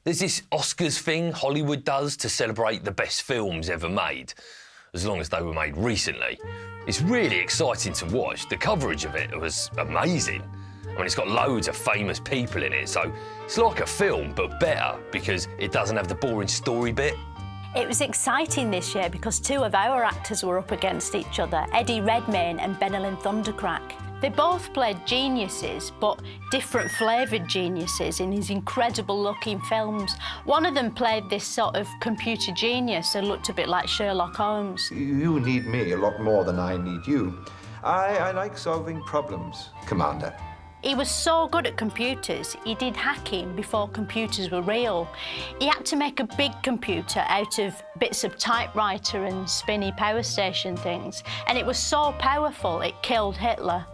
There's this Oscars thing Hollywood does to celebrate the best films ever made, as long as they were made recently. It's really exciting to watch. The coverage of it was amazing. I mean, it's got loads of famous people in it, so it's like a film, but better, because it doesn't have the boring story bit. It was exciting this year because two of our actors were up against each other, Eddie Redmayne and Benelin Thundercrack. They both played geniuses, but different flavoured geniuses in these incredible-looking films. One of them played this sort of computer genius who looked a bit like Sherlock Holmes. You need me a lot more than I need you. I like solving problems, Commander. He was so good at computers, he did hacking before computers were real. He had to make a big computer out of bits of typewriter and spinny power station things, and it was so powerful it killed Hitler.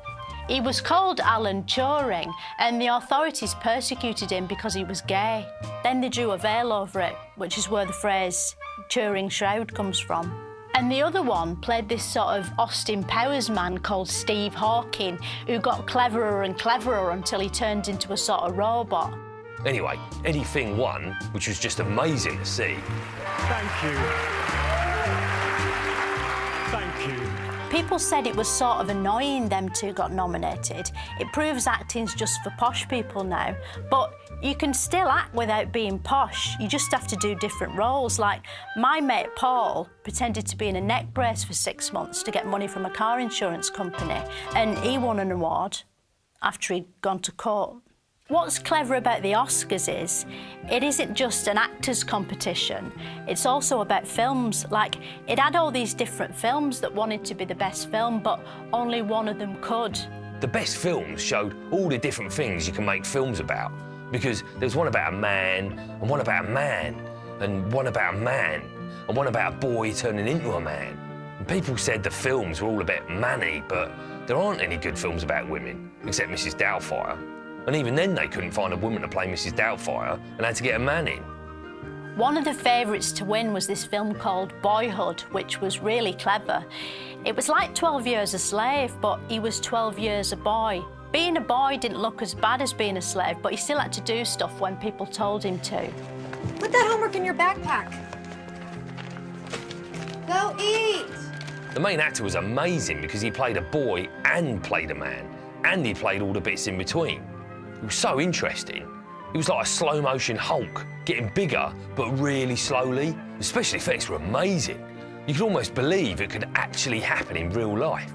He was called Alan Turing, and the authorities persecuted him because he was gay. Then they drew a veil over it, which is where the phrase Turing Shroud comes from. And the other one played this sort of Austin Powers man called Steve Hawking, who got cleverer and cleverer until he turned into a sort of robot. Anyway, Eddie Thing won, which was just amazing to see. Thank you. Thank you. People said it was sort of annoying them two got nominated. It proves acting's just for posh people now. But you can still act without being posh. You just have to do different roles. Like, my mate Paul pretended to be in a neck brace for 6 months to get money from a car insurance company, and he won an award after he'd gone to court. What's clever about the Oscars is, it isn't just an actors' competition, it's also about films. Like, it had all these different films that wanted to be the best film, but only one of them could. The best films showed all the different things you can make films about, because there's one about a man, and one about a man, and one about a man, and one about a boy turning into a man. And people said the films were all a bit manny, but there aren't any good films about women, except Mrs. Doubtfire. And even then they couldn't find a woman to play Mrs. Doubtfire and had to get a man in. One of the favourites to win was this film called Boyhood, which was really clever. It was like 12 Years a Slave, but he was 12 years a boy. Being a boy didn't look as bad as being a slave, but he still had to do stuff when people told him to. Put that homework in your backpack. Go eat! The main actor was amazing because he played a boy and played a man, and he played all the bits in between. It was so interesting. He was like a slow-motion Hulk, getting bigger, but really slowly. The special effects were amazing. You could almost believe it could actually happen in real life.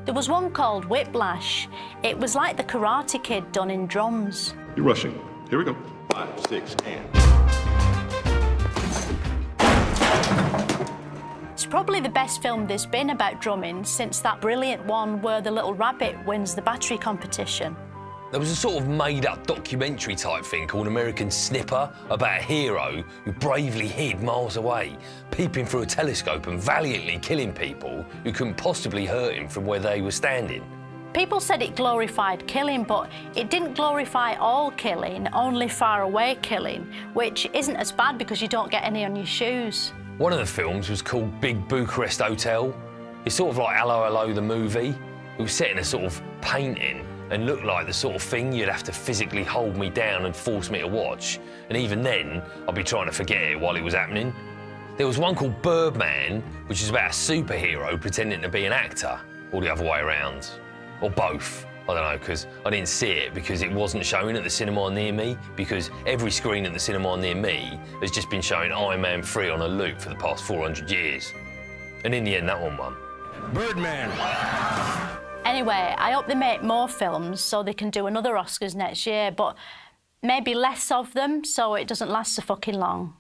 There was one called Whiplash. It was like the Karate Kid done in drums. You're rushing. Here we go. 5, 6, and... It's probably the best film there's been about drumming since that brilliant one where the little rabbit wins the battery competition. There was a sort of made-up documentary type thing called American Snipper about a hero who bravely hid miles away, peeping through a telescope and valiantly killing people who couldn't possibly hurt him from where they were standing. People said it glorified killing, but it didn't glorify all killing, only far away killing, which isn't as bad because you don't get any on your shoes. One of the films was called Big Bucharest Hotel. It's sort of like Hello, Hello, the movie. It was set in a sort of painting and looked like the sort of thing you'd have to physically hold me down and force me to watch. And even then, I'd be trying to forget it while it was happening. There was one called Birdman, which is about a superhero pretending to be an actor, or the other way around. Or both. I don't know, because I didn't see it because it wasn't showing at the cinema near me, because every screen at the cinema near me has just been showing Iron Man 3 on a loop for the past 400 years. And in the end, that one won. Birdman. Anyway, I hope they make more films so they can do another Oscars next year, but maybe less of them so it doesn't last so fucking long.